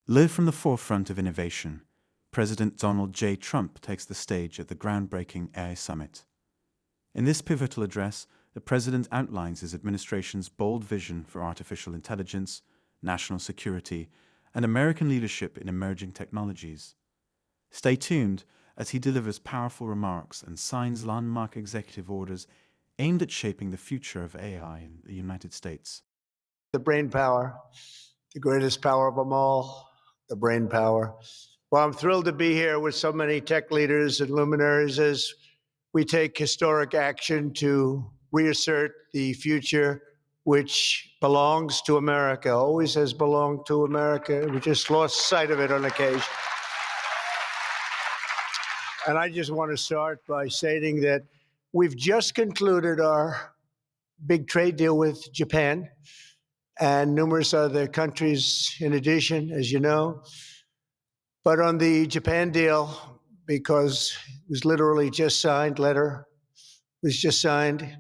Live from the forefront of innovation, President Donald J. Trump takes the stage at the groundbreaking AI Summit. In this pivotal address, the president outlines his administration's bold vision for artificial intelligence, national security, and American leadership in emerging technologies. Stay tuned as he delivers powerful remarks and signs landmark executive orders aimed at shaping the future of AI in the United States. The brain power, the greatest power of them all, the brain power. Well, I'm thrilled to be here with so many tech leaders and luminaries as we take historic action to reassert the future which belongs to America, always has belonged to America. We just lost sight of it on occasion. And I just want to start by stating that we've just concluded our big trade deal with Japan and numerous other countries in addition, as you know. But on the Japan deal, because it was literally just signed, letter was just signed,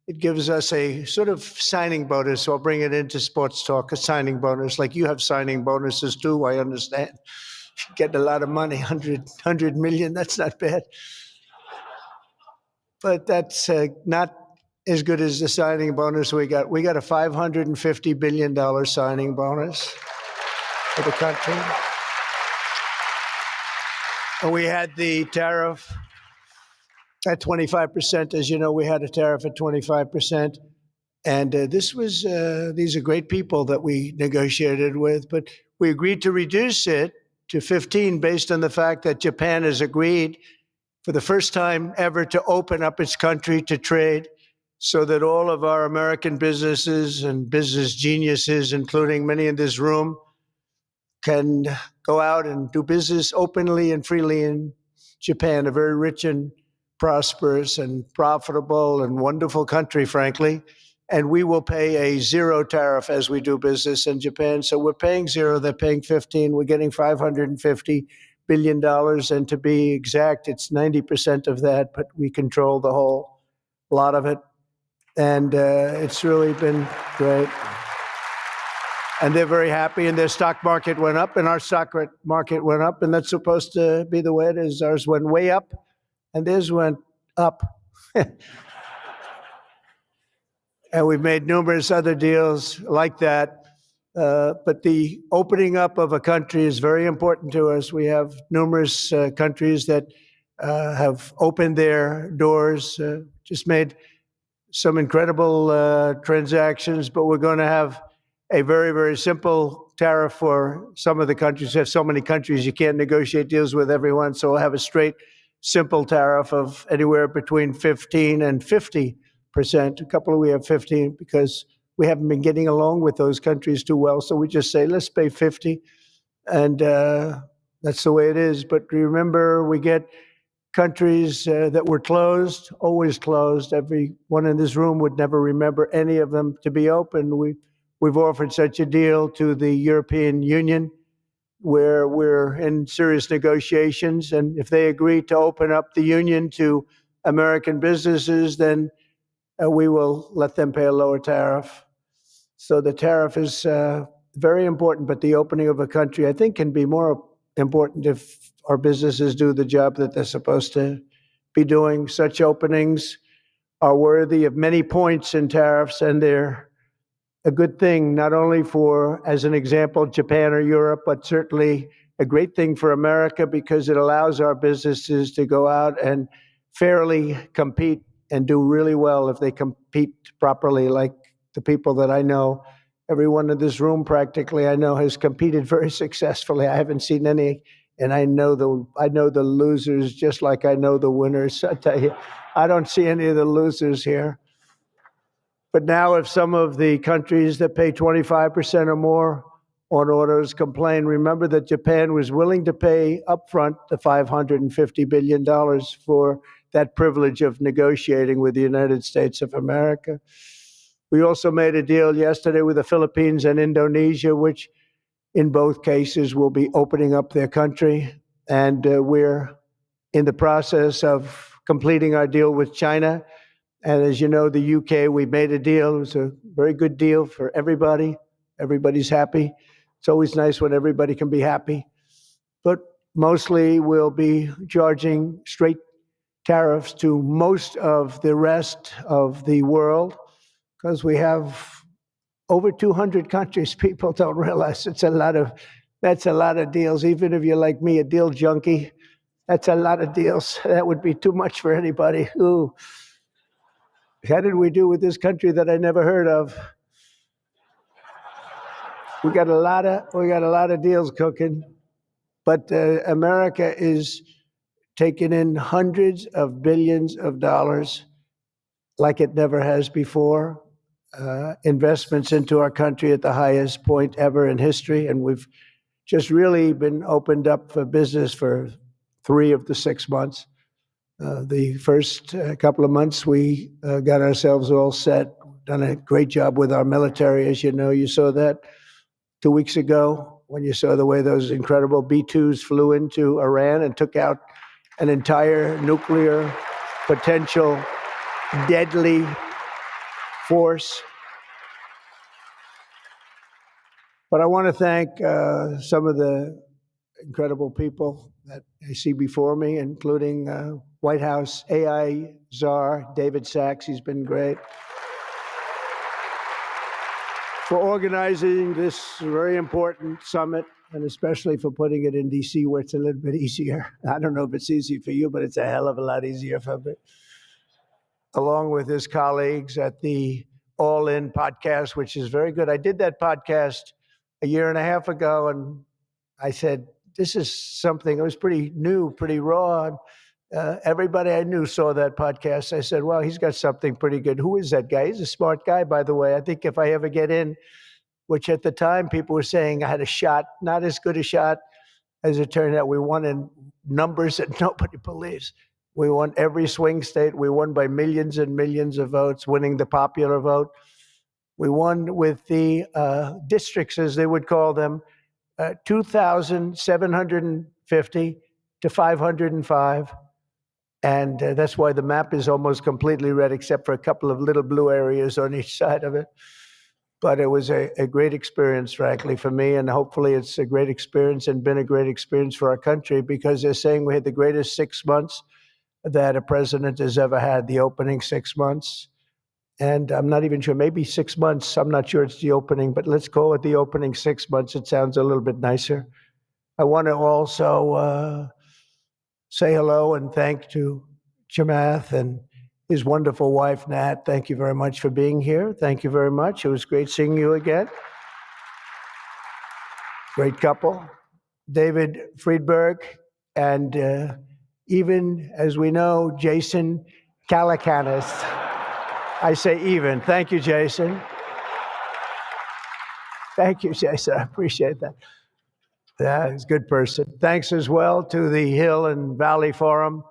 it gives us a sort of signing bonus. So I'll bring it into sports talk, a signing bonus. Like you have signing bonuses too, I understand. Getting a lot of money, 100 million, that's not bad. But that's not as good as the signing bonus we got. We got a $550 billion signing bonus for the country. And we had the tariff at 25%. As you know, we had a tariff at 25%. And these are great people that we negotiated with, but we agreed to reduce it to 15 based on the fact that Japan has agreed for the first time ever to open up its country to trade so that all of our American businesses and business geniuses, including many in this room, can go out and do business openly and freely in Japan, a very rich and prosperous and profitable and wonderful country, frankly. And we will pay a zero tariff as we do business in Japan. So we're paying zero, they're paying 15. We're getting $550 billion. And to be exact, it's 90% of that, but we control the whole lot of it. And it's really been great. And they're very happy, and their stock market went up, and our stock market went up, and that's supposed to be the way it is. Ours went way up, and theirs went up. And we've made numerous other deals like that. But the opening up of a country is very important to us. We have numerous countries that have opened their doors, just made some incredible transactions, but we're going to have a very, very simple tariff for some of the countries. We have so many countries, you can't negotiate deals with everyone. So we'll have a straight, simple tariff of anywhere between 15 and 50%. A couple of we have 15 because we haven't been getting along with those countries too well. So we just say, let's pay 50. And that's the way it is. But remember, we get countries that were closed, always closed. Everyone in this room would never remember any of them to be open. We've offered such a deal to the European Union where we're in serious negotiations. And if they agree to open up the union to American businesses, then we will let them pay a lower tariff. So the tariff is very important, but the opening of a country, I think, can be more important if our businesses do the job that they're supposed to be doing. Such openings are worthy of many points in tariffs, and they're a good thing, not only for, as an example, Japan or Europe, but certainly a great thing for America because it allows our businesses to go out and fairly compete and do really well if they compete properly, like the people that I know. Everyone in this room practically I know has competed very successfully. I haven't seen any, and I know the losers just like I know the winners. I tell you, I don't see any of the losers here. But now if some of the countries that pay 25% or more on autos complain, remember that Japan was willing to pay upfront the $550 billion for that privilege of negotiating with the United States of America. We also made a deal yesterday with the Philippines and Indonesia, which in both cases will be opening up their country. And we're in the process of completing our deal with China. And as you know, the UK, we made a deal. It was a very good deal for everybody. Everybody's happy. It's always nice when everybody can be happy. But mostly we'll be charging straight tariffs to most of the rest of the world because we have over 200 countries. People don't realize that's a lot of deals. Even if you're like me, a deal junkie, that's a lot of deals. That would be too much for anybody. Ooh. How did we do with this country that I never heard of? We got a lot of deals cooking, but America is taking in hundreds of billions of dollars like it never has before. Investments into our country at the highest point ever in history, and we've just really been opened up for business for 3 of the 6 months. The first couple of months, we got ourselves all set, done a great job with our military. As you know, you saw that 2 weeks ago when you saw the way those incredible B-2s flew into Iran and took out an entire nuclear potential deadly force. But I want to thank some of the incredible people that I see before me, including White House AI czar David Sachs. He's been great for organizing this very important summit, and especially for putting it in D.C., where it's a little bit easier. I don't know if it's easy for you, but it's a hell of a lot easier for me. Along with his colleagues at the All In podcast, which is very good. I did that podcast a year and a half ago, and I said, this is something, it was pretty new, pretty raw. Everybody I knew saw that podcast. I said, well, he's got something pretty good. Who is that guy? He's a smart guy, by the way. I think if I ever get in, which at the time people were saying I had a shot, not as good a shot as it turned out. We won in numbers that nobody believes. We won every swing state. We won by millions and millions of votes, winning the popular vote. We won with the districts, as they would call them, 2,750 to 505. And that's why the map is almost completely red, except for a couple of little blue areas on each side of it. But it was a great experience, frankly, for me. And hopefully it's a great experience and been a great experience for our country, because they're saying we had the greatest 6 months that a president has ever had, the opening 6 months. And I'm not even sure, maybe 6 months. I'm not sure it's the opening, but let's call it the opening 6 months. It sounds a little bit nicer. I want to also say hello and thank to Chamath and his wonderful wife, Nat. Thank you very much for being here. Thank you very much. It was great seeing you again. Great couple. David Friedberg, and even, as we know, Jason Calacanis. I say even. Thank you, Jason. Thank you, Jason. I appreciate that. Yeah, he's a good person. Thanks as well to the Hill and Valley Forum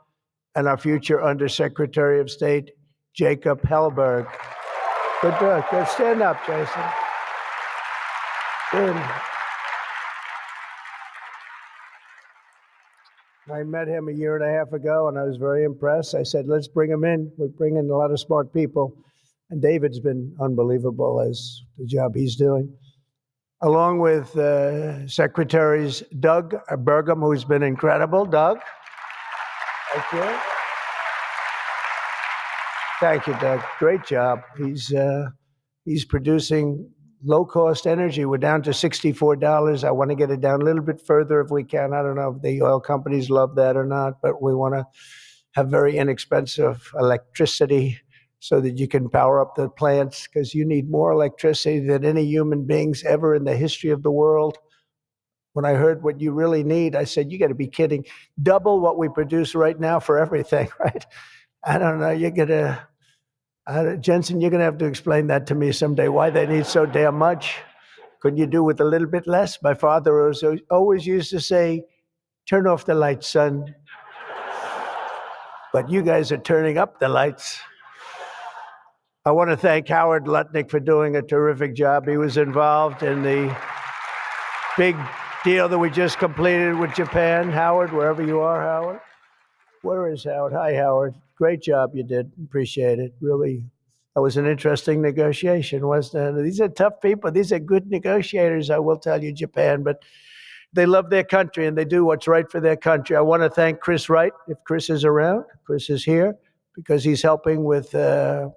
and our future Undersecretary of State, Jacob Hellberg. Good work. Good. Stand up, Jason. Good. I met him a year and a half ago, and I was very impressed. I said, let's bring him in. We bring in a lot of smart people. And David's been unbelievable as the job he's doing. Along with Secretaries Doug Burgum, who's been incredible. Doug? Thank you. Thank you, Doug. Great job. He's producing low-cost energy. We're down to $64. I want to get it down a little bit further if we can. I don't know if the oil companies love that or not, but we want to have very inexpensive electricity so that you can power up the plants, because you need more electricity than any human beings ever in the history of the world. When I heard what you really need, I said, you got to be kidding. Double what we produce right now for everything, right? I don't know. Jensen, you're going to have to explain that to me someday, why they need so damn much. Couldn't you do with a little bit less? My father always used to say, turn off the lights, son. But you guys are turning up the lights. I want to thank Howard Lutnick for doing a terrific job. He was involved in the big deal that we just completed with Japan. Howard, wherever you are, Howard. Where is Howard? Hi, Howard. Great job you did. Appreciate it. Really That was an interesting negotiation, wasn't it? These are tough people. These are good negotiators, I will tell you, Japan. But they love their country and they do what's right for their country. I want to thank Chris Wright, if Chris is around. Chris is here because he's helping with the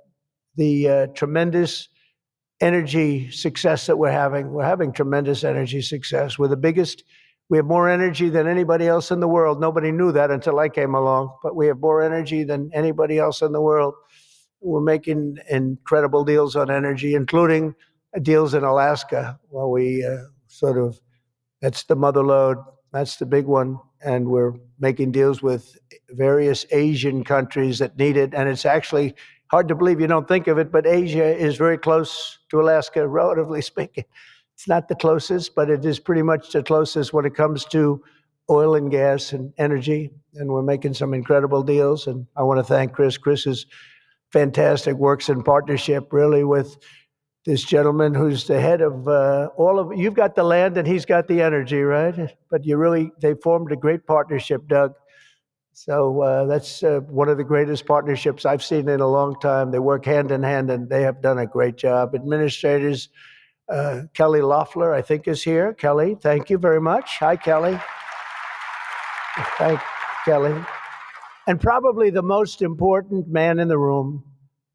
tremendous energy success that we're having. We're having tremendous energy success. We're the biggest. We have more energy than anybody else in the world. Nobody knew that until I came along, but we have more energy than anybody else in the world. We're making incredible deals on energy, including deals in Alaska. Well, we that's the mother lode. That's the big one. And we're making deals with various Asian countries that need it. And it's actually hard to believe, you don't think of it, but Asia is very close to Alaska, relatively speaking. It's not the closest, but it is pretty much the closest when it comes to oil and gas and energy. And we're making some incredible deals. And I want to thank Chris. Chris is fantastic, works in partnership really with this gentleman who's the head of all of, you've got the land and he's got the energy, right? But they formed a great partnership, Doug. So that's one of the greatest partnerships I've seen in a long time. They work hand in hand and they have done a great job. Administrators, Kelly Loeffler, I think, is here. Kelly, thank you very much. Hi, Kelly. Thank Kelly. And probably the most important man in the room,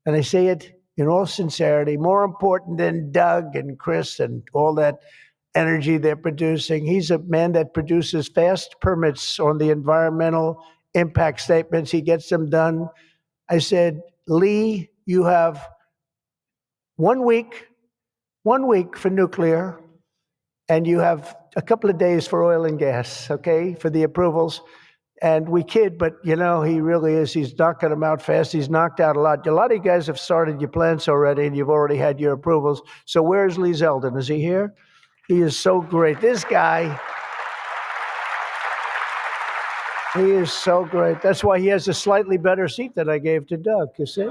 and I say it in all sincerity, more important than Doug and Chris and all that energy they're producing. He's a man that produces fast permits on the environmental impact statements. He gets them done. I said, Lee, you have 1 week for nuclear, and you have a couple of days for oil and gas, okay, for the approvals. And we kid, but he really is. He's knocking them out fast. He's knocked out a lot. A lot of you guys have started your plants already, and you've already had your approvals. So where's Lee Zeldin? Is he here? He is so great. This guy, he is so great. That's why he has a slightly better seat than I gave to Doug, you see?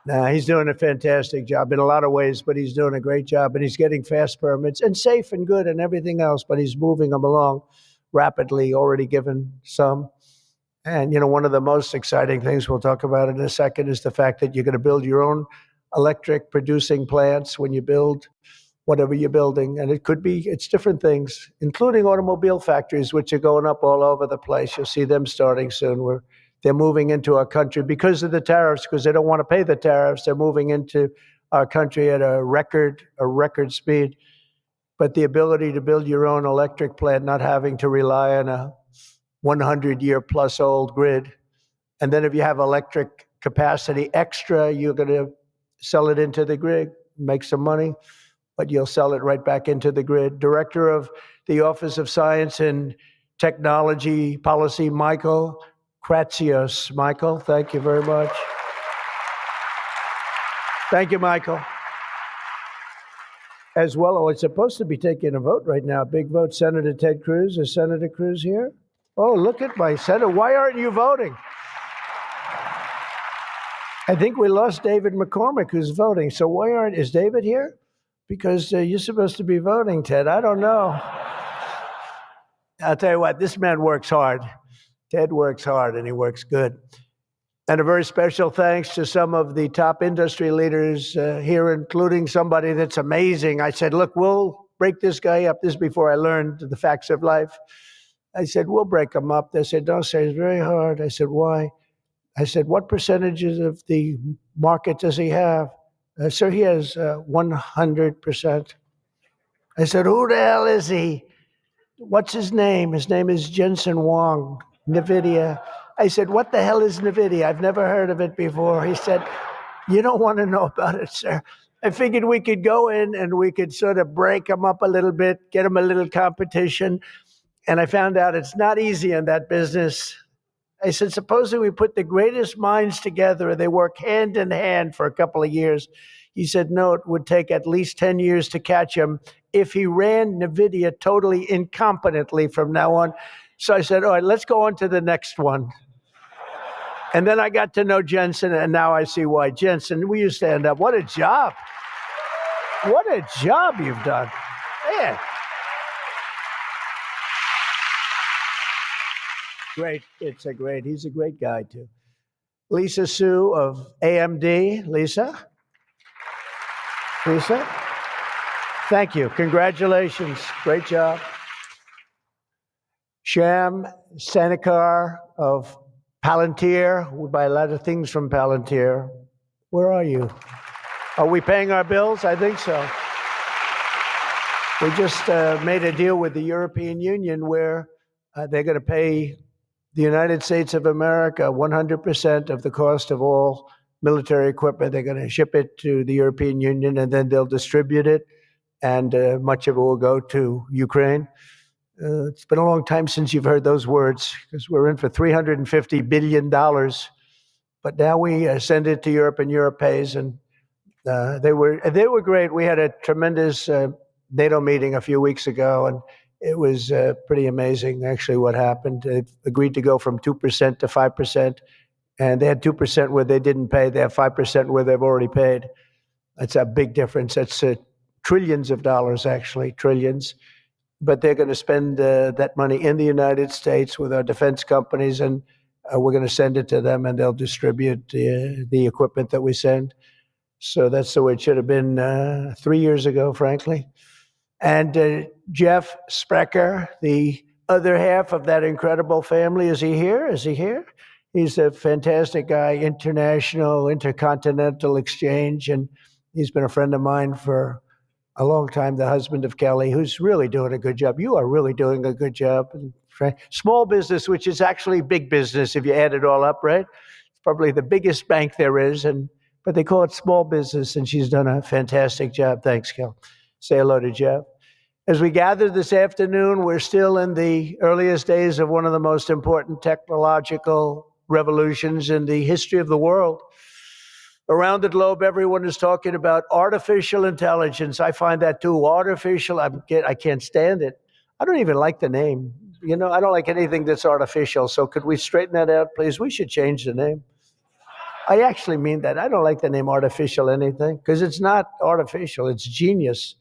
Nah, he's doing a fantastic job in a lot of ways, but he's doing a great job, and he's getting fast permits and safe and good and everything else, but he's moving them along rapidly, already given some. And, one of the most exciting things we'll talk about in a second is the fact that you're going to build your own electric producing plants when you build whatever you're building. And it's different things, including automobile factories, which are going up all over the place. You'll see them starting soon. They're moving into our country because of the tariffs, because they don't want to pay the tariffs. They're moving into our country at a record speed. But the ability to build your own electric plant, not having to rely on a 100-year-plus old grid. And then if you have electric capacity extra, you're going to sell it into the grid, make some money, but you'll sell it right back into the grid. Director of the Office of Science and Technology Policy, Michael Kratsios. Michael, thank you very much. Thank you, Michael. As well, it's supposed to be taking a vote right now, big vote. Senator Ted Cruz. Is Senator Cruz here? Oh, look at my senator. Why aren't you voting? I think we lost David McCormick, who's voting. So is David here? Because you're supposed to be voting, Ted. I don't know. I'll tell you what, this man works hard. Ted works hard and he works good. And a very special thanks to some of the top industry leaders here, including somebody that's amazing. I said, look, we'll break this guy up. This is before I learned the facts of life. I said, we'll break him up. They said, don't say it's very hard. I said, why? I said, what percentages of the market does he have? Sir, he has 100%. I said, who the hell is he? What's his name? His name is Jensen Huang, NVIDIA. I said, what the hell is NVIDIA? I've never heard of it before. He said, you don't want to know about it, sir. I figured we could go in and we could sort of break him up a little bit, get him a little competition. And I found out it's not easy in that business. I said, supposing we put the greatest minds together and they work hand in hand for a couple of years. He said, no, it would take at least 10 years to catch him if he ran NVIDIA totally incompetently from now on. So I said, all right, let's go on to the next one. And then I got to know Jensen, and now I see why. Jensen, will you stand up? What a job. What a job you've done. Man. Great. He's a great guy, too. Lisa Su of AMD. Lisa? Lisa? Thank you. Congratulations. Great job. Sham Sanikar of Palantir. We buy a lot of things from Palantir. Where are you? Are we paying our bills? I think so. We just made a deal with the European Union where they're going to pay the United States of America 100% of the cost of all military equipment. They're going to ship it to the European Union, and then they'll distribute it, and much of it will go to Ukraine. It's been a long time since you've heard those words, because we're in for $350 billion. But now we send it to Europe, and Europe pays, and they were great. We had a tremendous NATO meeting a few weeks ago, and it was pretty amazing, actually, what happened. They agreed to go from 2% to 5%, and they had 2% where they didn't pay. They have 5% where they've already paid. That's a big difference. That's trillions of dollars, actually, trillions. But they're going to spend that money in the United States with our defense companies, and we're going to send it to them, and they'll distribute the equipment that we send. So that's the way it should have been 3 years ago, frankly. And Jeff Sprecher, the other half of that incredible family, is he here? Is he here? He's a fantastic guy, international, intercontinental exchange, and he's been a friend of mine for a long time, the husband of Kelly, who's really doing a good job. You are really doing a good job. Small business, which is actually big business if you add it all up, right? It's probably the biggest bank there is, but they call it small business, and she's done a fantastic job. Thanks, Kel. Say hello to Jeff. As we gather this afternoon, we're still in the earliest days of one of the most important technological revolutions in the history of the world. Around the globe, everyone is talking about artificial intelligence. I find that too. Artificial, I can't stand it. I don't even like the name. I don't like anything that's artificial. So could we straighten that out, please? We should change the name. I actually mean that. I don't like the name artificial anything, because it's not artificial. It's genius.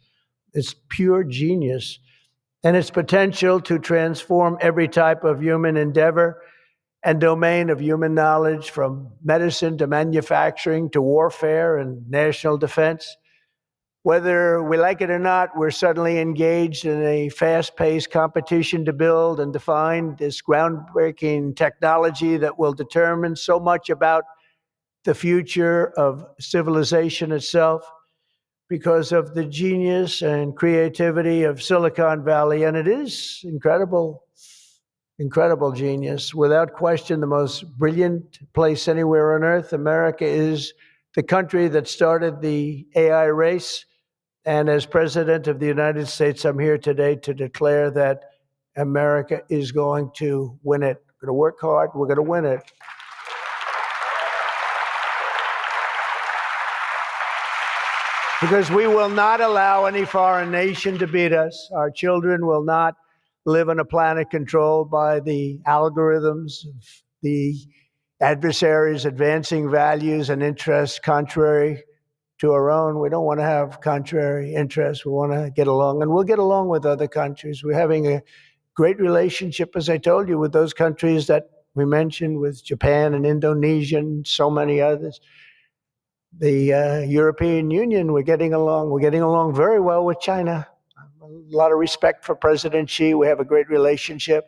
It's pure genius. And its potential to transform every type of human endeavor and domain of human knowledge, from medicine to manufacturing to warfare and national defense. Whether we like it or not, we're suddenly engaged in a fast-paced competition to build and define this groundbreaking technology that will determine so much about the future of civilization itself, because of the genius and creativity of Silicon Valley. And it is incredible genius. Without question, the most brilliant place anywhere on earth. America is the country that started the AI race. And as President of the United States, I'm here today to declare that America is going to win it. We're going to work hard. We're going to win it. Because we will not allow any foreign nation to beat us. Our children will not live on a planet controlled by the algorithms of the adversaries advancing values and interests contrary to our own. We don't want to have contrary interests. We want to get along, and we'll get along with other countries. We're having a great relationship, as I told you, with those countries that we mentioned, with Japan and Indonesia and so many others. The European Union, we're getting along very well with China. A lot of respect for President Xi. We have a great relationship,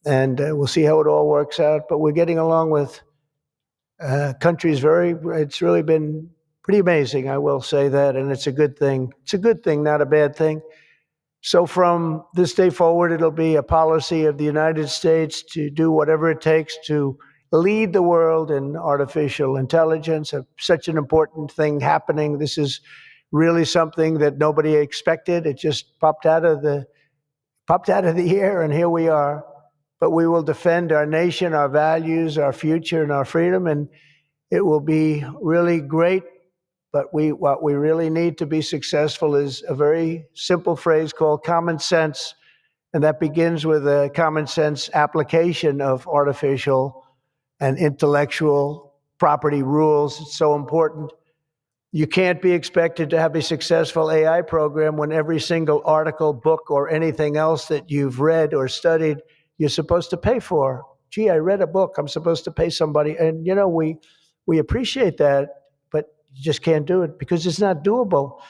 and we'll see how it all works out. But we're getting along with countries it's really been pretty amazing, I will say that, and it's a good thing. It's a good thing, not a bad thing. So from this day forward, it'll be a policy of the United States to do whatever it takes to lead the world in artificial intelligence. Such an important thing happening. This is really something that nobody expected. It just popped out of the air, and here we are. But we will defend our nation, our values, our future, and our freedom, and it will be really great. But what we really need to be successful is a very simple phrase called common sense, and that begins with a common sense application of artificial and intellectual property rules. It's so important. You can't be expected to have a successful AI program when every single article, book, or anything else that you've read or studied, you're supposed to pay for. gee, I read a book, I'm supposed to pay somebody. And, we appreciate that, but you just can't do it because it's not doable.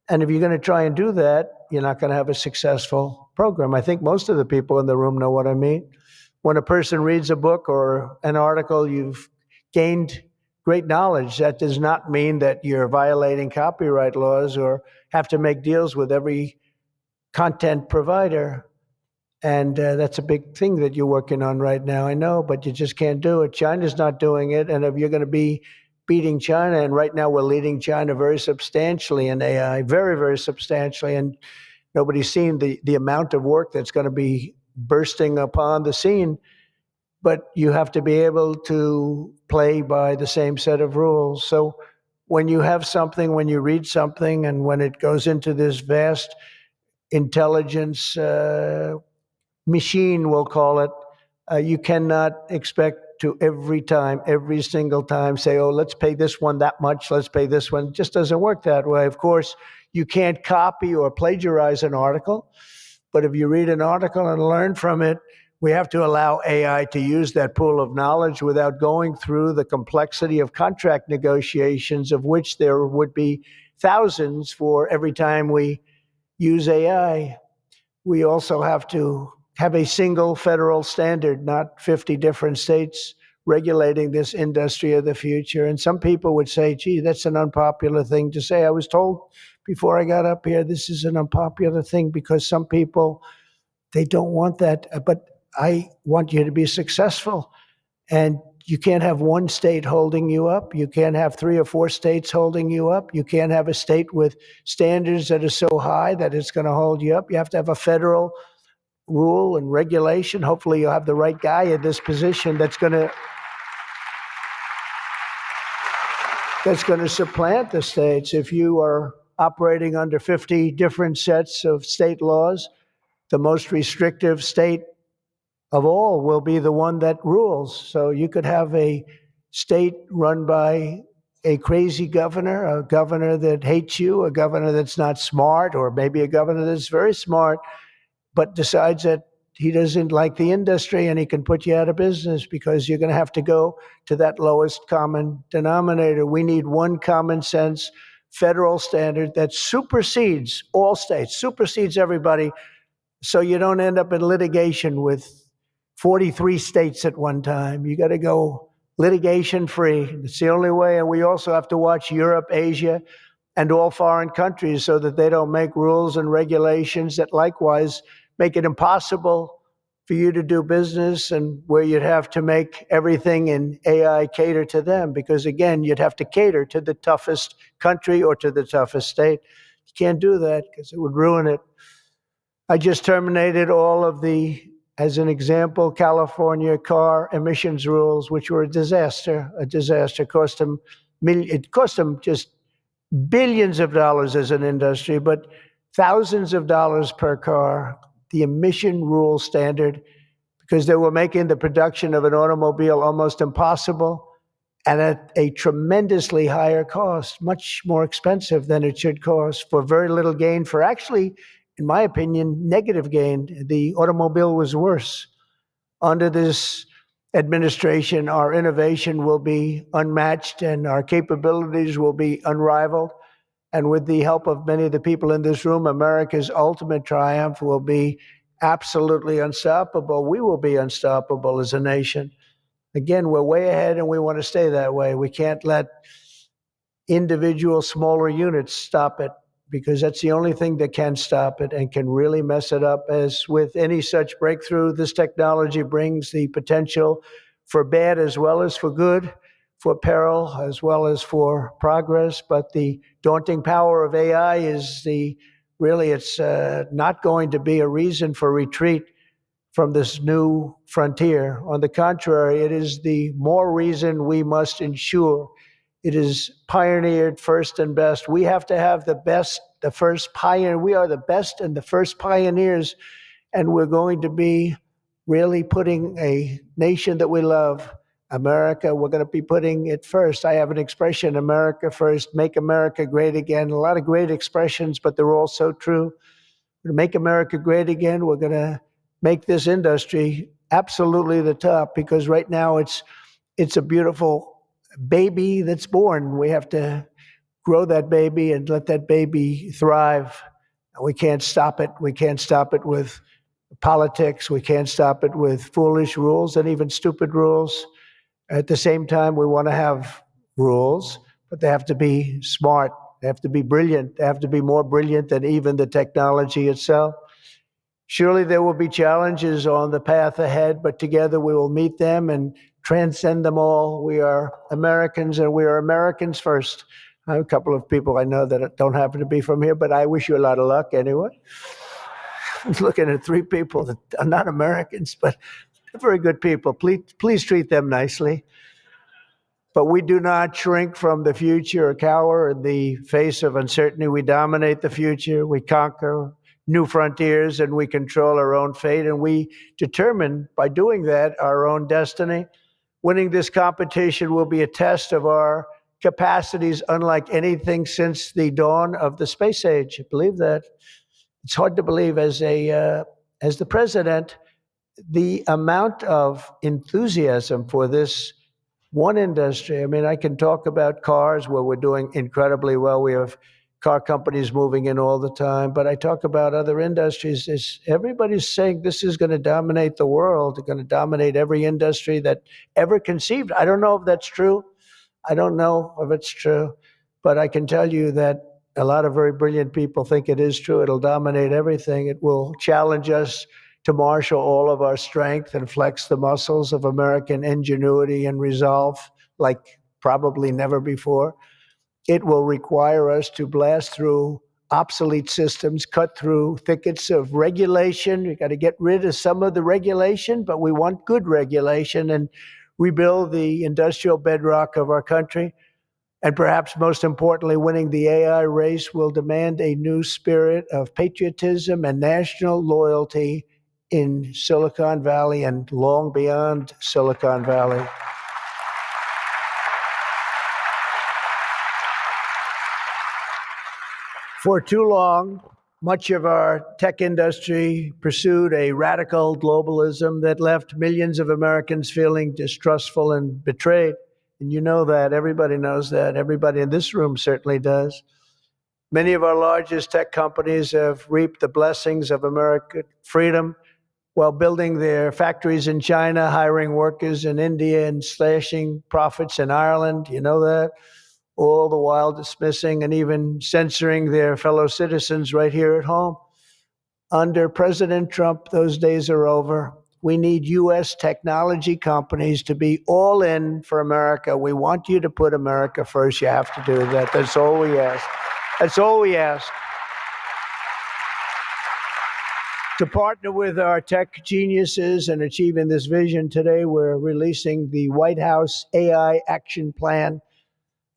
And if you're going to try and do that, you're not going to have a successful program. I think most of the people in the room know what I mean. When a person reads a book or an article, you've gained great knowledge. That does not mean that you're violating copyright laws or have to make deals with every content provider. And that's a big thing that you're working on right now, I know, but you just can't do it. China's not doing it. And if you're going to be beating China, and right now we're leading China very substantially in AI, very, very substantially. And nobody's seen the amount of work that's going to be bursting upon the scene. But you have to be able to play by the same set of rules. So when you have something, when you read something, and when it goes into this vast intelligence machine, we'll call it, you cannot expect to every single time say, oh, let's pay this one that much, let's pay this one. It just doesn't work that way. Of course, you can't copy or plagiarize an article, but if you read an article and learn from it, we have to allow AI to use that pool of knowledge without going through the complexity of contract negotiations, of which there would be thousands for every time we use AI. We also have to have a single federal standard, not 50 different states regulating this industry of the future. And some people would say, gee, that's an unpopular thing to say. I was told before I got up here, this is an unpopular thing because some people, they don't want that. But I want you to be successful. And you can't have one state holding you up. You can't have 3 or 4 states holding you up. You can't have a state with standards that are so high that it's going to hold you up. You have to have a federal rule and regulation. Hopefully you'll have the right guy in this position that's going to supplant the states. If you are operating under 50 different sets of state laws, the most restrictive state of all will be the one that rules. So you could have a state run by a crazy governor, a governor that hates you, a governor that's not smart, or maybe a governor that's very smart, but decides that he doesn't like the industry and he can put you out of business because you're going to have to go to that lowest common denominator. We need one common sense federal standard that supersedes all states, supersedes everybody, so you don't end up in litigation with 43 states at one time. You got to go litigation free. It's the only way. And we also have to watch Europe, Asia, and all foreign countries so that they don't make rules and regulations that likewise make it impossible for you to do business, and where you'd have to make everything in AI cater to them. Because again, you'd have to cater to the toughest country or to the toughest state. You can't do that because it would ruin it. I just terminated all of the, as an example, California car emissions rules, which were a disaster. It cost them just billions of dollars as an industry, but thousands of dollars per car, the emission rule standard, because they were making the production of an automobile almost impossible and at a tremendously higher cost, much more expensive than it should cost, for very little gain, for actually, in my opinion, negative gain. The automobile was worse. Under this administration, our innovation will be unmatched and our capabilities will be unrivaled. And with the help of many of the people in this room, America's ultimate triumph will be absolutely unstoppable. We will be unstoppable as a nation. Again, we're way ahead and we want to stay that way. We can't let individual smaller units stop it, because that's the only thing that can stop it and can really mess it up. As with any such breakthrough, this technology brings the potential for bad as well as for good, for peril as well as for progress. But the daunting power of AI is it's not going to be a reason for retreat from this new frontier. On the contrary, it is the more reason we must ensure it is pioneered first and best. We have to have the best, the first pioneer. We are the best and the first pioneers, and we're going to be really putting a nation that we love, America, we're going to be putting it first. I have an expression, America first, make America great again. A lot of great expressions, but they're all so true. We're going to make America great again. We're going to make this industry absolutely the top, because right now it's a beautiful baby that's born. We have to grow that baby and let that baby thrive. We can't stop it. We can't stop it with politics. We can't stop it with foolish rules and even stupid rules. At the same time, we want to have rules, but they have to be smart. They have to be brilliant. They have to be more brilliant than even the technology itself. Surely there will be challenges on the path ahead, but together we will meet them and transcend them all. We are Americans, and we are Americans first. I have a couple of people I know that don't happen to be from here, but I wish you a lot of luck anyway. I was looking at three people that are not Americans, but they're very good people. Please treat them nicely. But we do not shrink from the future or cower in the face of uncertainty. We dominate the future. We conquer new frontiers, and we control our own fate. And we determine, by doing that, our own destiny. Winning this competition will be a test of our capacities unlike anything since the dawn of the space age. I believe that. It's hard to believe as the president, the amount of enthusiasm for this one industry. I mean, I can talk about cars where we're doing incredibly well. We have car companies moving in all the time, but I talk about other industries. Everybody's saying this is going to dominate the world. They're going to dominate every industry that ever conceived. I don't know if that's true. I don't know if it's true, but I can tell you that a lot of very brilliant people think it is true. It'll dominate everything. It will challenge us to marshal all of our strength and flex the muscles of American ingenuity and resolve like probably never before. It will require us to blast through obsolete systems, cut through thickets of regulation. We got to get rid of some of the regulation, but we want good regulation and rebuild the industrial bedrock of our country. And perhaps most importantly, winning the AI race will demand a new spirit of patriotism and national loyalty in Silicon Valley and long beyond Silicon Valley. For too long, much of our tech industry pursued a radical globalism that left millions of Americans feeling distrustful and betrayed. And you know that. Everybody knows that. Everybody in this room certainly does. Many of our largest tech companies have reaped the blessings of American freedom while building their factories in China, hiring workers in India, and slashing profits in Ireland. You know that? All the while dismissing and even censoring their fellow citizens right here at home. Under President Trump, those days are over. We need U.S. technology companies to be all in for America. We want you to put America first. You have to do that. That's all we ask. That's all we ask. To partner with our tech geniuses in achieving this vision today, we're releasing the White House AI Action Plan.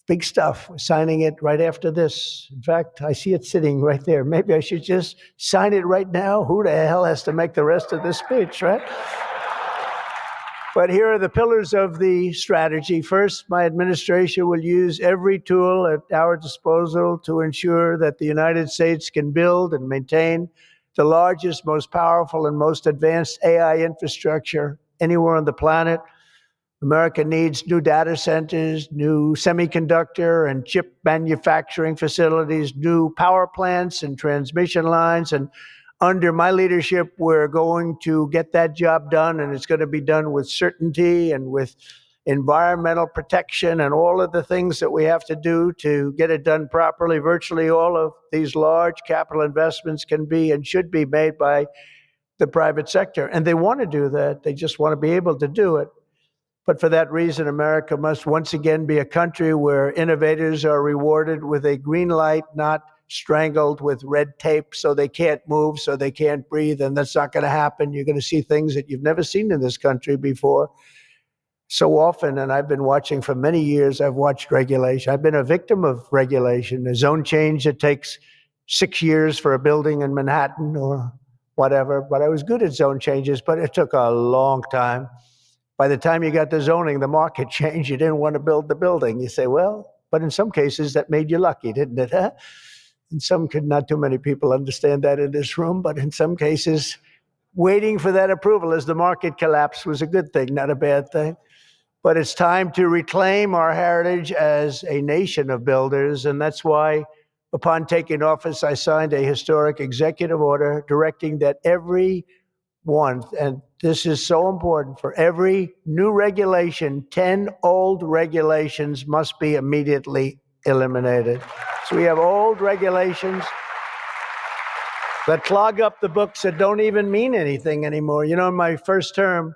Big stuff. We're signing it right after this. In fact, I see it sitting right there. Maybe I should just sign it right now. Who the hell has to make the rest of this speech, right? But here are the pillars of the strategy. First, my administration will use every tool at our disposal to ensure that the United States can build and maintain the largest, most powerful, and most advanced AI infrastructure anywhere on the planet. America needs new data centers, new semiconductor and chip manufacturing facilities, new power plants and transmission lines. And under my leadership, we're going to get that job done, and it's going to be done with certainty and with environmental protection and all of the things that we have to do to get it done properly. Virtually all of these large capital investments can be and should be made by the private sector. And they want to do that. They just want to be able to do it. But for that reason, America must once again be a country where innovators are rewarded with a green light, not strangled with red tape so they can't move, so they can't breathe. And that's not going to happen. You're going to see things that you've never seen in this country before. So often, and I've been watching for many years, I've watched regulation. I've been a victim of regulation. A zone change that takes 6 years for a building in Manhattan or whatever. But I was good at zone changes, but it took a long time. By the time you got the zoning, the market changed. You didn't want to build the building. You say, well, but in some cases that made you lucky, didn't it? Huh? In some, not too many people understand that in this room, but in some cases, waiting for that approval as the market collapsed was a good thing, not a bad thing. But it's time to reclaim our heritage as a nation of builders. And that's why, upon taking office, I signed a historic executive order directing that every one, and this is so important, for every new regulation, 10 old regulations must be immediately eliminated. So we have old regulations that clog up the books that don't even mean anything anymore. You know, in my first term,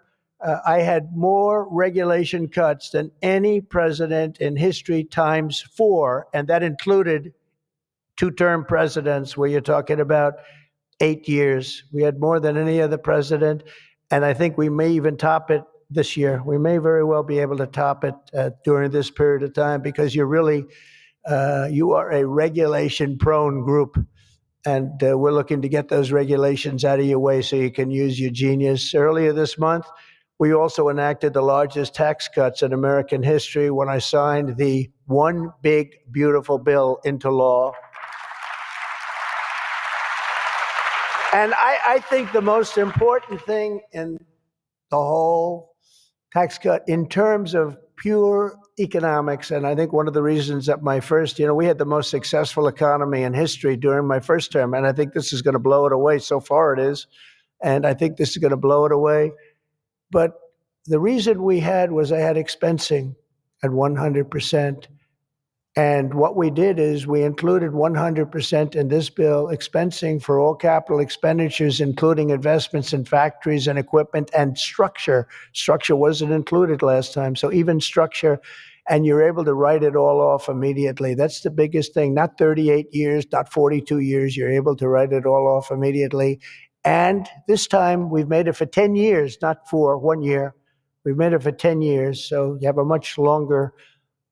I had more regulation cuts than any president in history times 4, and that included two-term presidents where you're talking about 8 years. We had more than any other president, and I think we may even top it this year. We may very well be able to top it during this period of time because you are a regulation-prone group. And we're looking to get those regulations out of your way so you can use your genius. Earlier this month, we also enacted the largest tax cuts in American history when I signed the One Big Beautiful Bill into law. And I think the most important thing in the whole tax cut in terms of pure economics, and I think one of the reasons that we had the most successful economy in history during my first term, and I think this is going to blow it away. So far it is, and I think this is going to blow it away. But the reason we had was I had expensing at 100%. And what we did is we included 100% in this bill, expensing for all capital expenditures, including investments in factories and equipment and structure. Structure wasn't included last time, so even structure, and you're able to write it all off immediately. That's the biggest thing, not 38 years, not 42 years. You're able to write it all off immediately. And this time we've made it for 10 years, not for 1 year. We've made it for 10 years, so you have a much longer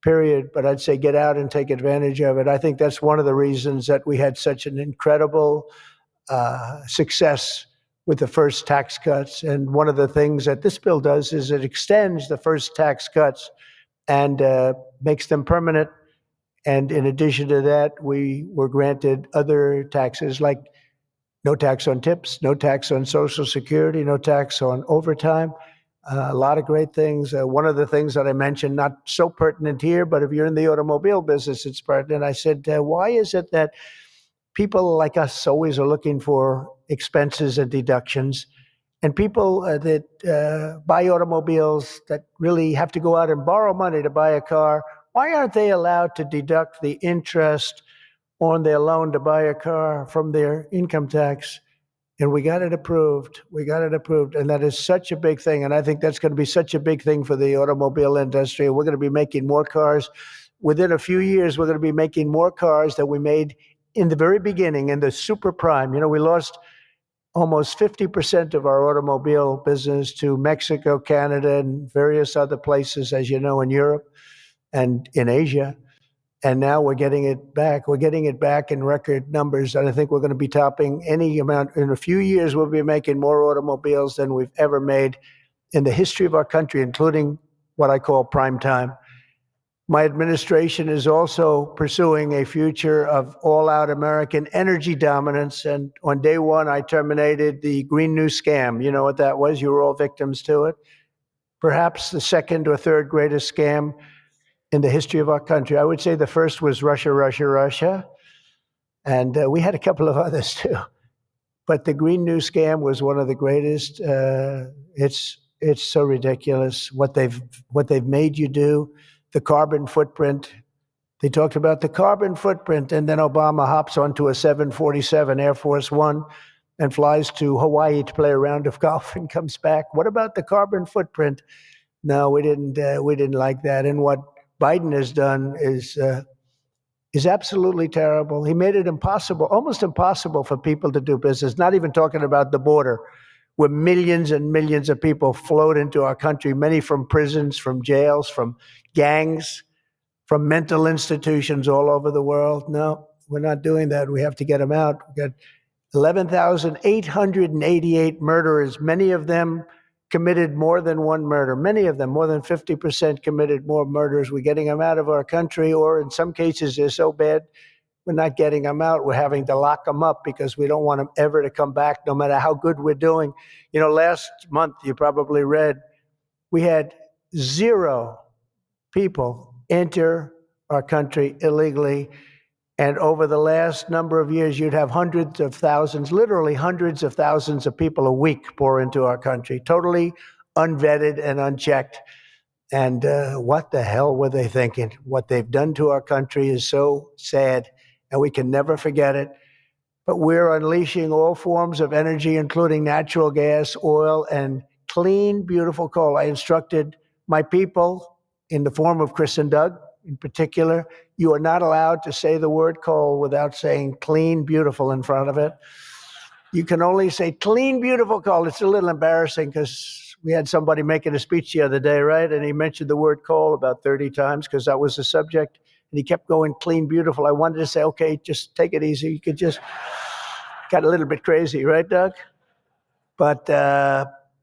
period, but I'd say get out and take advantage of it. I think that's one of the reasons that we had such an incredible success with the first tax cuts. And one of the things that this bill does is it extends the first tax cuts and makes them permanent. And in addition to that, we were granted other taxes like no tax on tips, no tax on Social Security, no tax on overtime. A lot of great things. One of the things that I mentioned, not so pertinent here, but if you're in the automobile business, it's pertinent. I said, why is it that people like us always are looking for expenses and deductions? And people that buy automobiles that really have to go out and borrow money to buy a car, why aren't they allowed to deduct the interest on their loan to buy a car from their income tax? And we got it approved. We got it approved. And that is such a big thing. And I think that's going to be such a big thing for the automobile industry. We're going to be making more cars. Within a few years, we're going to be making more cars than we made in the very beginning, in the super prime. You know, we lost almost 50% of our automobile business to Mexico, Canada, and various other places, as you know, in Europe and in Asia. And now we're getting it back. We're getting it back in record numbers. And I think we're going to be topping any amount. In a few years, we'll be making more automobiles than we've ever made in the history of our country, including what I call prime time. My administration is also pursuing a future of all-out American energy dominance. And on day one, I terminated the Green New Scam. You know what that was? You were all victims to it. Perhaps the second or third greatest scam in the history of our country. I would say the first was Russia, Russia, Russia. And we had a couple of others too. But the Green New Scam was one of the greatest. It's so ridiculous what they've made you do. The carbon footprint. They talked about the carbon footprint, and then Obama hops onto a 747 Air Force One and flies to Hawaii to play a round of golf and comes back. What about the carbon footprint? No, we didn't like that. And what Biden has done is absolutely terrible. He made it impossible, almost impossible for people to do business, not even talking about the border, where millions and millions of people flowed into our country, many from prisons, from jails, from gangs, from mental institutions all over the world. No, we're not doing that. We have to get them out. We've got 11,888 murderers, many of them committed more than one murder. Many of them, more than 50%, committed more murders. We're getting them out of our country, or in some cases, they're so bad, we're not getting them out. We're having to lock them up because we don't want them ever to come back, no matter how good we're doing. You know, last month, you probably read, we had 0 people enter our country illegally. And over the last number of years, you'd have hundreds of thousands, literally hundreds of thousands of people a week pour into our country, totally unvetted and unchecked. And what the hell were they thinking? What they've done to our country is so sad, and we can never forget it. But we're unleashing all forms of energy, including natural gas, oil, and clean, beautiful coal. I instructed my people, in the form of Chris and Doug in particular, you are not allowed to say the word coal without saying clean, beautiful in front of it. You can only say clean, beautiful coal. It's a little embarrassing because we had somebody making a speech the other day, right? And he mentioned the word coal about 30 times because that was the subject. And he kept going clean, beautiful. I wanted to say, okay, just take it easy. You could just got a little bit crazy, right, Doug? But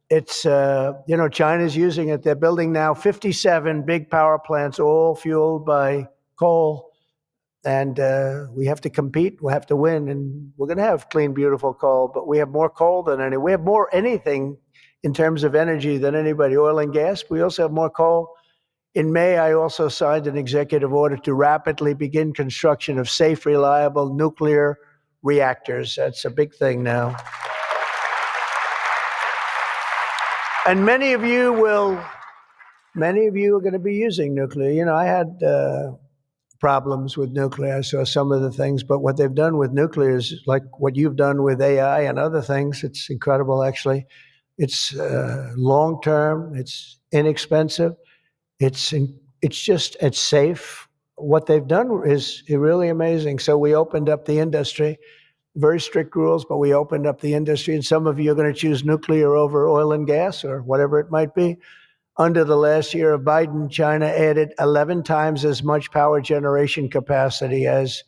it's, you know, China's using it. They're building now 57 big power plants, all fueled by coal. And we have to compete. We have to win. And we're going to have clean, beautiful coal. But we have more coal than any. We have more anything in terms of energy than anybody, oil and gas. We also have more coal. In May, I also signed an executive order to rapidly begin construction of safe, reliable nuclear reactors. That's a big thing now. And many of you are going to be using nuclear. You know, I had problems with nuclear. I saw some of the things, but what they've done with nuclear is like what you've done with AI and other things. It's incredible, actually. It's long-term. It's inexpensive. It's safe. What they've done is really amazing. So we opened up the industry. Very strict rules, but we opened up the industry, and some of you are going to choose nuclear over oil and gas or whatever it might be. Under the last year of Biden, China added 11 times as much power generation capacity as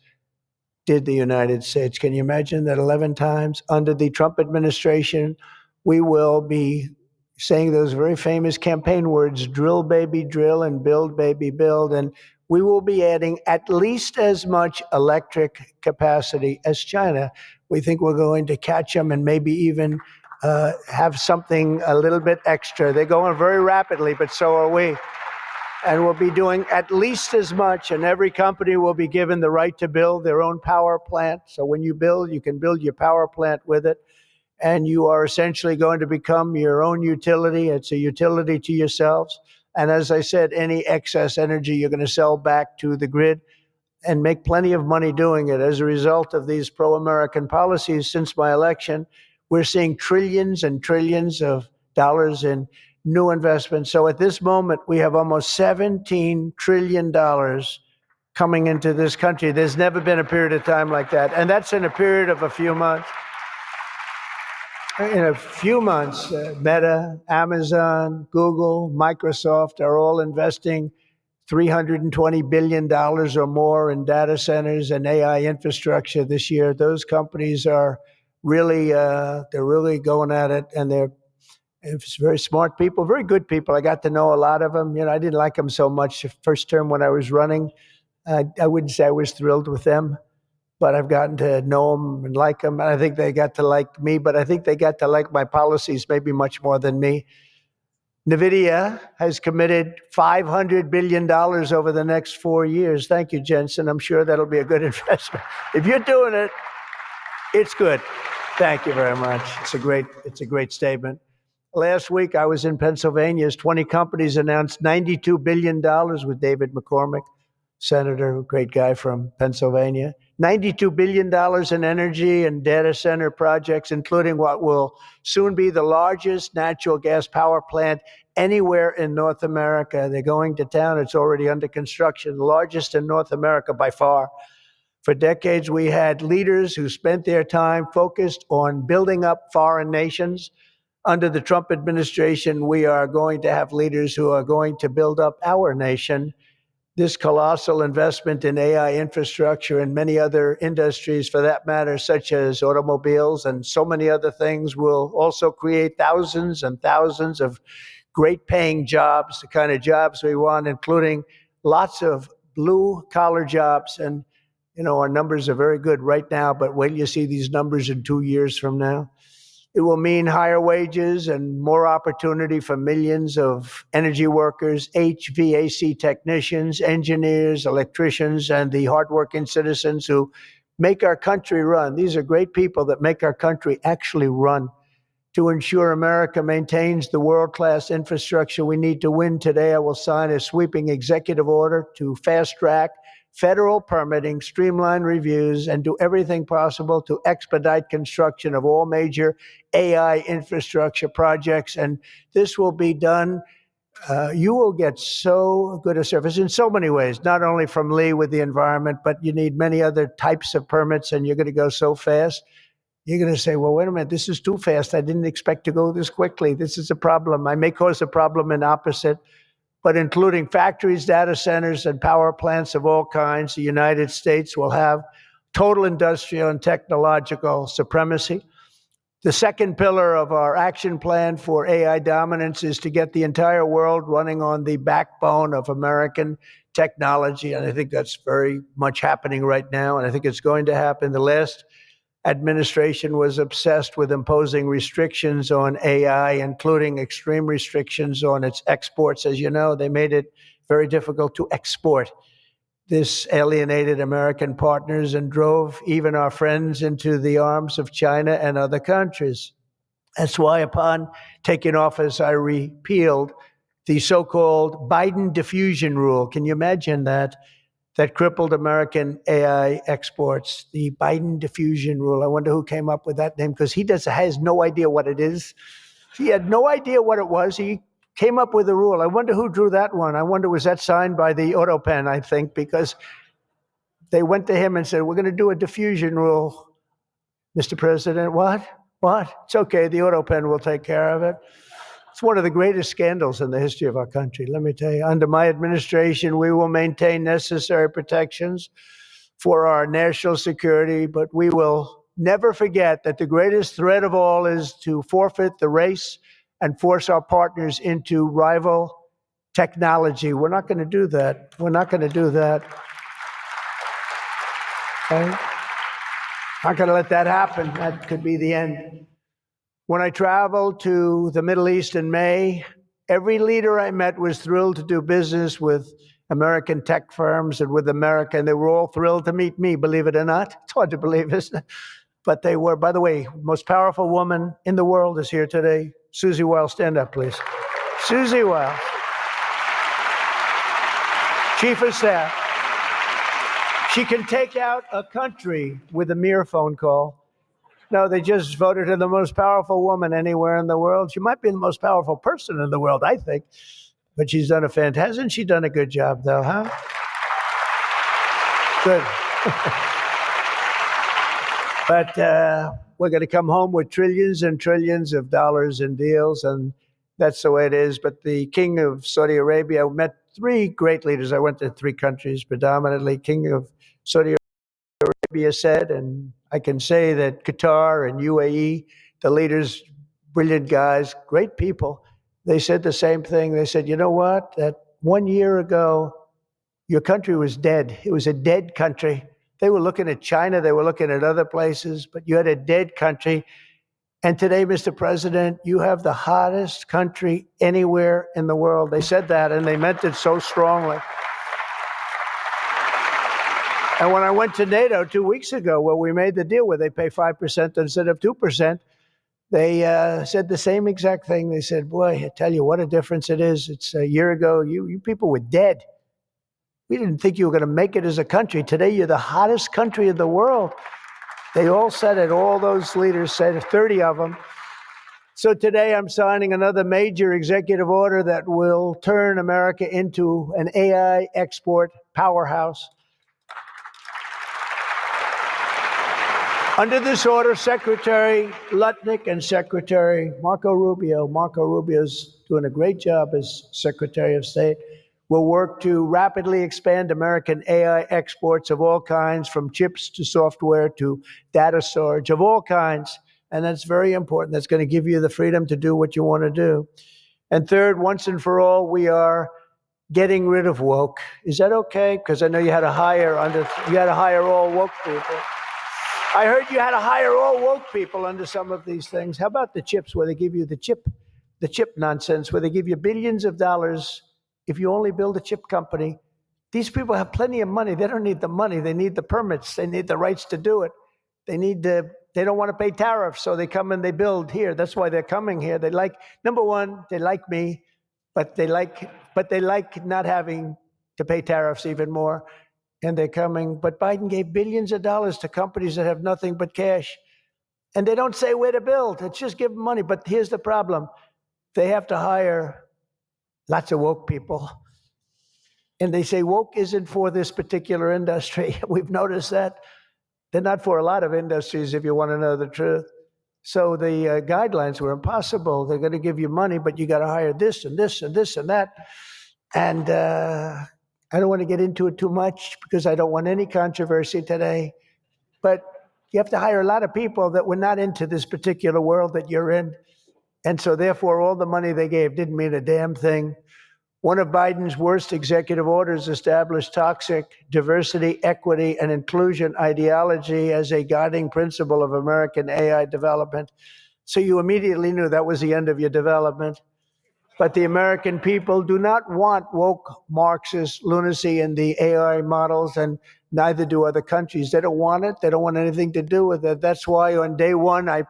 did the United States. Can you imagine that 11 times? Under the Trump administration, we will be saying those very famous campaign words, drill, baby, drill, and build, baby, build. And we will be adding at least as much electric capacity as China. We think we're going to catch them and maybe even have something a little bit extra. They're going very rapidly, but so are we. And we'll be doing at least as much, and every company will be given the right to build their own power plant. So when you build, you can build your power plant with it, and you are essentially going to become your own utility. It's a utility to yourselves. And as I said, any excess energy you're going to sell back to the grid and make plenty of money doing it. As a result of these pro-American policies since my election, we're seeing trillions and trillions of dollars in new investments. So at this moment, we have almost $17 trillion coming into this country. There's never been a period of time like that. And that's in a period of a few months. In a few months, Meta, Amazon, Google, Microsoft are all investing $320 billion or more in data centers and AI infrastructure this year. Those companies are really, they're really going at it, and they're very smart people, very good people. I got to know a lot of them. You know, I didn't like them so much the first term when I was running. I wouldn't say I was thrilled with them, but I've gotten to know them and like them. And I think they got to like me, but I think they got to like my policies maybe much more than me. NVIDIA has committed $500 billion over the next 4 years. Thank you, Jensen. I'm sure that'll be a good investment. If you're doing it, it's good. Thank you very much. It's a great statement. Last week, I was in Pennsylvania as 20 companies announced $92 billion with David McCormick, senator, great guy from Pennsylvania. $92 billion in energy and data center projects, including what will soon be the largest natural gas power plant anywhere in North America. They're going to town. It's already under construction, the largest in North America by far. For decades, we had leaders who spent their time focused on building up foreign nations. Under the Trump administration, we are going to have leaders who are going to build up our nation. This colossal investment in AI infrastructure and many other industries, for that matter, such as automobiles and so many other things, will also create thousands and thousands of great paying jobs, the kind of jobs we want, including lots of blue collar jobs. And Our numbers are very good right now, but wait till you see these numbers in 2 years from now. It will mean higher wages and more opportunity for millions of energy workers, HVAC technicians, engineers, electricians, and the hardworking citizens who make our country run. These are great people that make our country actually run. To ensure America maintains the world-class infrastructure we need to win today, I will sign a sweeping executive order to fast-track federal permitting, streamline reviews, and do everything possible to expedite construction of all major AI infrastructure projects. And this will be done. You will get so good a service in so many ways, not only from Lee with the environment, but you need many other types of permits, and you're going to go so fast. You're going to say, well, wait a minute, this is too fast. I didn't expect to go this quickly. This is a problem. I may cause a problem in opposite, but including factories, data centers, and power plants of all kinds, the United States will have total industrial and technological supremacy. The second pillar of our action plan for AI dominance is to get the entire world running on the backbone of American technology. And I think that's very much happening right now. And I think it's going to happen. The last administration was obsessed with imposing restrictions on AI, including extreme restrictions on its exports. As you know, they made it very difficult to export. This alienated American partners and drove even our friends into the arms of China and other countries. That's why upon taking office, I repealed the so-called Biden diffusion rule. Can you imagine that? That crippled American AI exports, the Biden diffusion rule. I wonder who came up with that name, because he has no idea what it is. He had no idea what it was. He came up with a rule. I wonder who drew that one. I wonder, was that signed by the AutoPen, I think, because they went to him and said, we're going to do a diffusion rule. Mr. President, what? What? It's okay. The AutoPen will take care of it. It's one of the greatest scandals in the history of our country. Let me tell you, under my administration, we will maintain necessary protections for our national security, but we will never forget that the greatest threat of all is to forfeit the race and force our partners into rival technology. We're not going to do that. We're not going to do that. Okay? Not going to let that happen. That could be the end. When I traveled to the Middle East in May, every leader I met was thrilled to do business with American tech firms and with America, and they were all thrilled to meet me, believe it or not. It's hard to believe, isn't it? But they were. By the way, most powerful woman in the world is here today. Susie Wiles, stand up, please. Susie Wiles, Chief of Staff. She can take out a country with a mere phone call. No, they just voted her the most powerful woman anywhere in the world. She might be the most powerful person in the world, I think. But she's done hasn't she done a good job, though, huh? Good. But we're going to come home with trillions and trillions of dollars in deals, and that's the way it is. But the King of Saudi Arabia, I met 3 great leaders. I went to 3 countries predominantly. King of Saudi Arabia said, and I can say that Qatar and UAE, the leaders, brilliant guys, great people, they said the same thing. They said, you know what? That 1 year ago, your country was dead. It was a dead country. They were looking at China. They were looking at other places, but you had a dead country. And today, Mr. President, you have the hottest country anywhere in the world. They said that, and they meant it so strongly. And when I went to NATO 2 weeks ago, where we made the deal where they pay 5% instead of 2%, they said the same exact thing. They said, boy, I tell you what a difference it is. It's a year ago, you people were dead. We didn't think you were going to make it as a country. Today, you're the hottest country in the world. They all said it. All those leaders said it, 30 of them. So today, I'm signing another major executive order that will turn America into an AI export powerhouse. Under this order, Secretary Lutnick and Secretary Marco Rubio's doing a great job as Secretary of State, will work to rapidly expand American AI exports of all kinds, from chips to software to data storage of all kinds. And that's very important. That's going to give you the freedom to do what you want to do. And third, once and for all, we are getting rid of woke. Is that okay? Because I know you had to hire all woke people. I heard you had to hire all woke people under some of these things. How about the chips, where they give you the chip nonsense, where they give you billions of dollars if you only build a chip company? These people have plenty of money. They don't need the money. They need the permits. They need the rights to do it. They don't want to pay tariffs, so they come and they build here. That's why they're coming here. Number one, they like me, but they like not having to pay tariffs even more. And they're coming. But Biden gave billions of dollars to companies that have nothing but cash. And they don't say where to build. It's just give them money. But here's the problem. They have to hire lots of woke people. And they say woke isn't for this particular industry. We've noticed that. They're not for a lot of industries, if you want to know the truth. So the guidelines were impossible. They're going to give you money, but you got to hire this and this and this and that. And I don't want to get into it too much because I don't want any controversy today. But you have to hire a lot of people that were not into this particular world that you're in. And so therefore, all the money they gave didn't mean a damn thing. One of Biden's worst executive orders established toxic diversity, equity, and inclusion ideology as a guiding principle of American AI development. So you immediately knew that was the end of your development. But the American people do not want woke Marxist lunacy in the AI models, and neither do other countries. They don't want it. They don't want anything to do with it. That's why on day one, I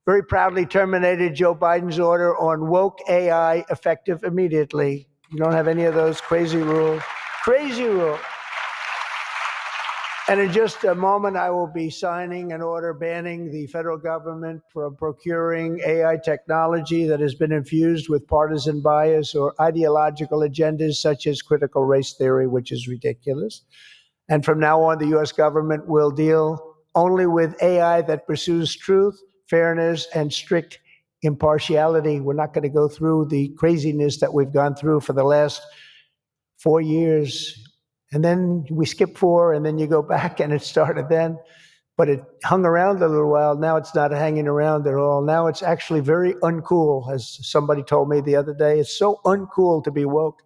very proudly terminated Joe Biden's order on woke AI effective immediately. You don't have any of those crazy rules. Crazy rules. And in just a moment, I will be signing an order banning the federal government from procuring AI technology that has been infused with partisan bias or ideological agendas such as critical race theory, which is ridiculous. And from now on, the U.S. government will deal only with AI that pursues truth, fairness, and strict impartiality. We're not going to go through the craziness that we've gone through for the last 4 years. And then we skip 4, and then you go back, and it started then. But it hung around a little while. Now it's not hanging around at all. Now it's actually very uncool, as somebody told me the other day. It's so uncool to be woke.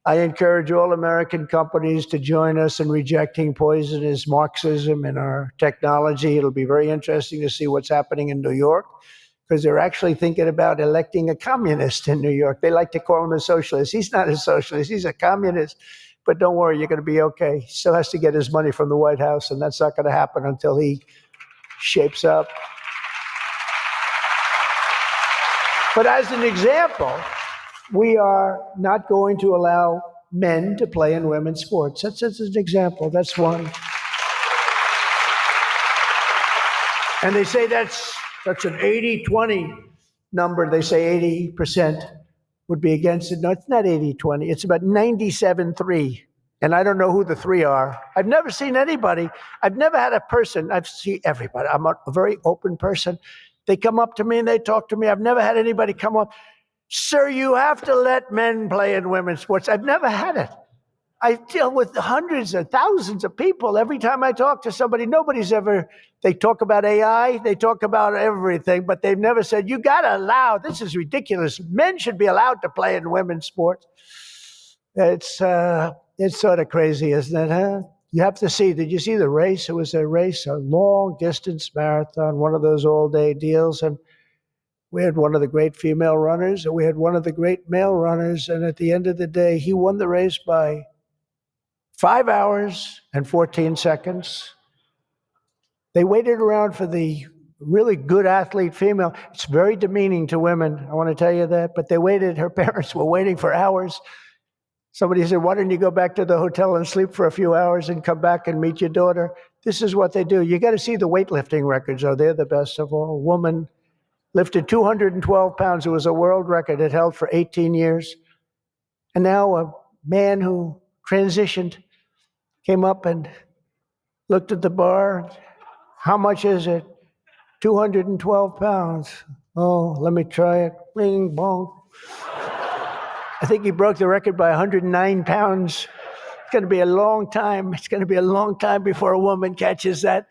I encourage all American companies to join us in rejecting poisonous Marxism in our technology. It'll be very interesting to see what's happening in New York, because they're actually thinking about electing a communist in New York. They like to call him a socialist. He's not a socialist. He's a communist. But don't worry, you're going to be okay. He still has to get his money from the White House, and that's not going to happen until he shapes up. But as an example, we are not going to allow men to play in women's sports. That's an example. That's one. And they say that's an 80-20 number. They say 80% would be against it. No, it's not 80-20. It's about 97-3. And I don't know who the 3 are. I've never seen anybody. I've never had a person. I've seen everybody. I'm a very open person. They come up to me and they talk to me. I've never had anybody come up, sir, you have to let men play in women's sports. I've never had it. I deal with hundreds of thousands of people. Every time I talk to somebody, they talk about AI, they talk about everything, but they've never said, you got to allow, this is ridiculous. Men should be allowed to play in women's sports. It's sort of crazy, isn't it, huh? You have to see, did you see the race? It was a race, a long distance marathon, one of those all-day deals. And we had one of the great female runners, and we had one of the great male runners. And at the end of the day, he won the race by 5 hours and 14 seconds. They waited around for the really good athlete female. It's very demeaning to women, I want to tell you that. But they waited, her parents were waiting for hours. Somebody said, why don't you go back to the hotel and sleep for a few hours and come back and meet your daughter? This is what they do. You got to see the weightlifting records. They're the best of all. A woman lifted 212 pounds. It was a world record. It held for 18 years. And now a man who transitioned came up and looked at the bar. How much is it? 212 pounds. Oh, let me try it. Bing, bong. I think he broke the record by 109 pounds. It's going to be a long time. It's going to be a long time before a woman catches that.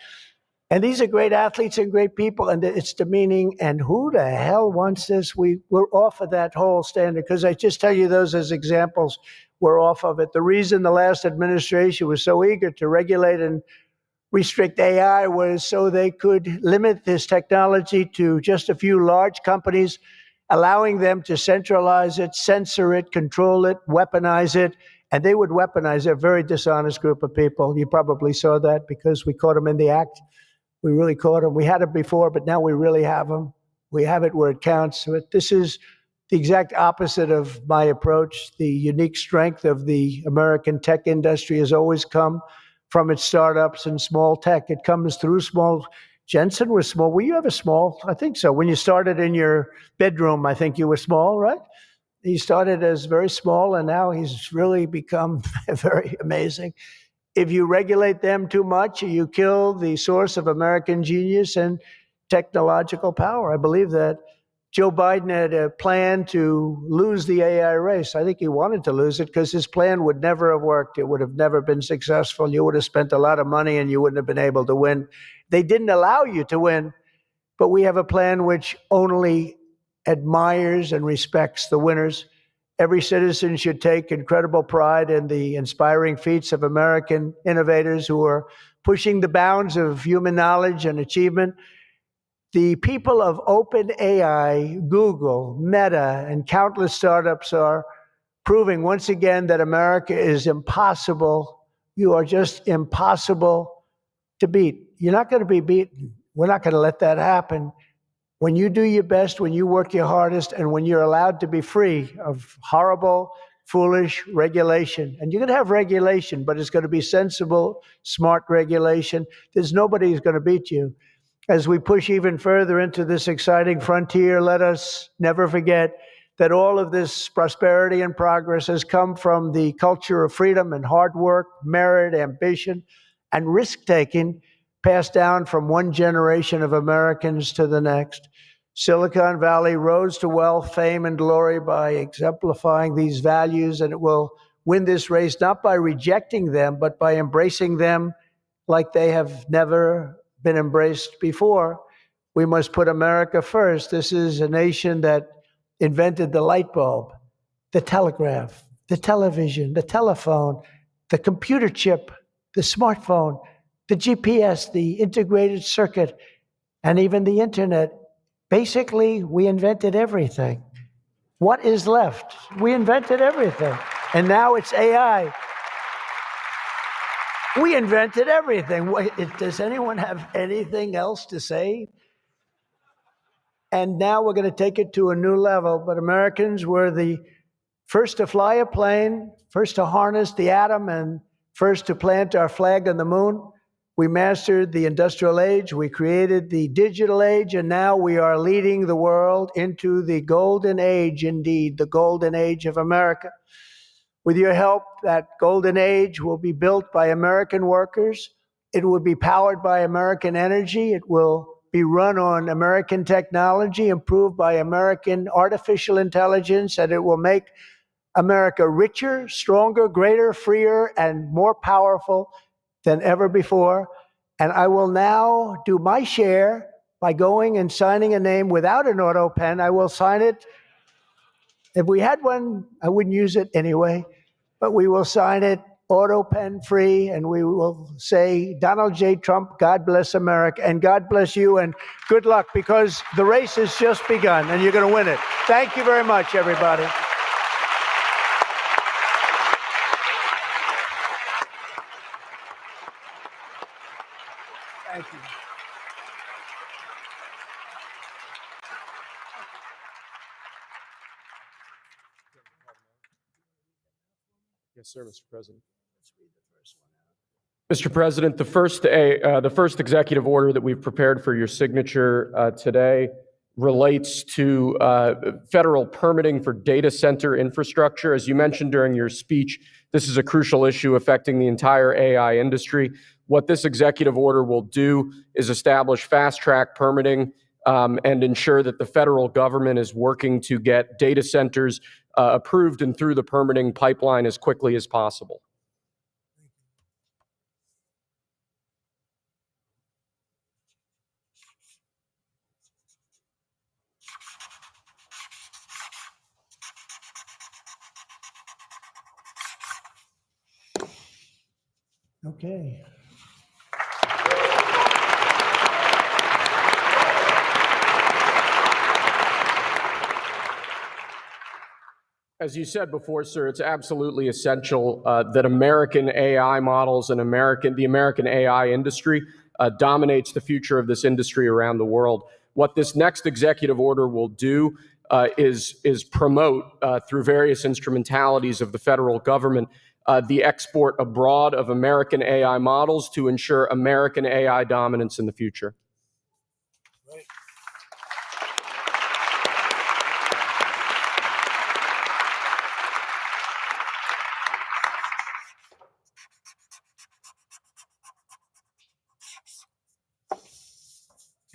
And these are great athletes and great people, and it's demeaning. And who the hell wants this? We're off of that whole standard, because I just tell you those as examples. We're off of it. The reason the last administration was so eager to regulate and restrict AI was so they could limit this technology to just a few large companies, allowing them to centralize it, censor it, control it, weaponize it. And they would weaponize a very dishonest group of people. You probably saw that because we caught them in the act. We really caught them. We had it before, but now we really have them. We have it where it counts. But this is the exact opposite of my approach. The unique strength of the American tech industry has always come from its startups and small tech. It comes through small. Jensen was small. Were you ever small? I think so. When you started in your bedroom, I think you were small, right? He started as very small, and now he's really become very amazing. If you regulate them too much, you kill the source of American genius and technological power. I believe that. Joe Biden had a plan to lose the AI race. I think he wanted to lose it because his plan would never have worked. It would have never been successful. You would have spent a lot of money and you wouldn't have been able to win. They didn't allow you to win, but we have a plan which only admires and respects the winners. Every citizen should take incredible pride in the inspiring feats of American innovators who are pushing the bounds of human knowledge and achievement. The people of OpenAI, Google, Meta, and countless startups are proving once again that America is impossible. You are just impossible to beat. You're not going to be beaten. We're not going to let that happen. When you do your best, when you work your hardest, and when you're allowed to be free of horrible, foolish regulation. And you're going to have regulation, but it's going to be sensible, smart regulation. There's nobody who's going to beat you. As we push even further into this exciting frontier, let us never forget that all of this prosperity and progress has come from the culture of freedom and hard work, merit, ambition, and risk-taking passed down from one generation of Americans to the next. Silicon Valley rose to wealth, fame, and glory by exemplifying these values, and it will win this race not by rejecting them, but by embracing them like they have never been embraced before. We must put America first. This is a nation that invented the light bulb, the telegraph, the television, the telephone, the computer chip, the smartphone, the GPS, the integrated circuit, and even the internet. Basically, we invented everything. What is left? We invented everything. And now it's AI. We invented everything. Does anyone have anything else to say? And now we're going to take it to a new level. But Americans were the first to fly a plane, first to harness the atom, and first to plant our flag on the moon. We mastered the industrial age. We created the digital age. And now we are leading the world into the golden age, indeed, the golden age of America. With your help, that golden age will be built by American workers. It will be powered by American energy. It will be run on American technology, improved by American artificial intelligence, and it will make America richer, stronger, greater, freer, and more powerful than ever before. And I will now do my share by going and signing a name without an auto pen. I will sign it. If we had one, I wouldn't use it anyway, but we will sign it auto pen free, and we will say, Donald J. Trump, God bless America, and God bless you, and good luck, because the race has just begun, and you're going to win it. Thank you very much, everybody. Thank you. Yes, sir, Mr. President. Mr. President, the first executive order that we've prepared for your signature today relates to federal permitting for data center infrastructure. As you mentioned during your speech, this is a crucial issue affecting the entire AI industry. What this executive order will do is establish fast-track permitting and ensure that the federal government is working to get data centers approved and through the permitting pipeline as quickly as possible. Okay. As you said before, sir, it's absolutely essential that American AI models and the American AI industry dominates the future of this industry around the world. What this next executive order will do is promote through various instrumentalities of the federal government the export abroad of American AI models to ensure American AI dominance in the future. Right.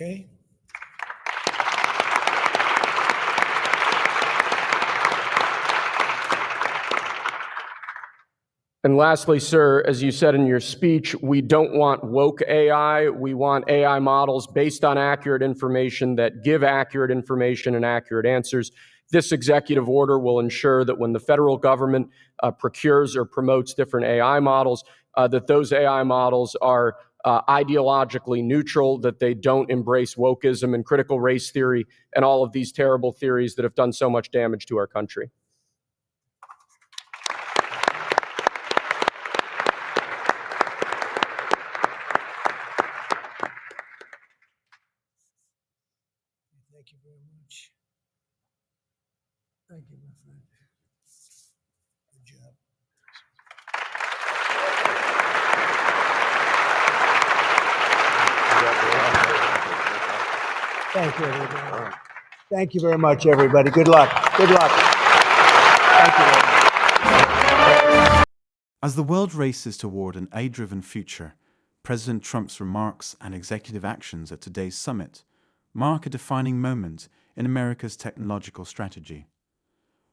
Okay. And lastly, sir, as you said in your speech, we don't want woke AI. We want AI models based on accurate information that give accurate information and accurate answers. This executive order will ensure that when the federal government procures or promotes different AI models, that those AI models are ideologically neutral, that they don't embrace wokeism and critical race theory and all of these terrible theories that have done so much damage to our country. Thank you very much. Thank you, my friend. Good job. Thank you, everybody. Thank you very much, everybody. Good luck. Good luck. Thank you very much. As the world races toward an AI-driven future, President Trump's remarks and executive actions at today's summit mark a defining moment in America's technological strategy.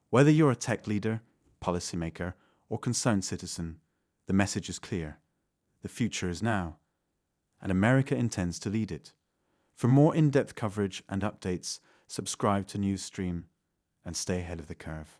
Whether you're a tech leader, policymaker, or concerned citizen, the message is clear. The future is now, and America intends to lead it. For more in-depth coverage and updates, subscribe to NewsXstream and stay ahead of the curve.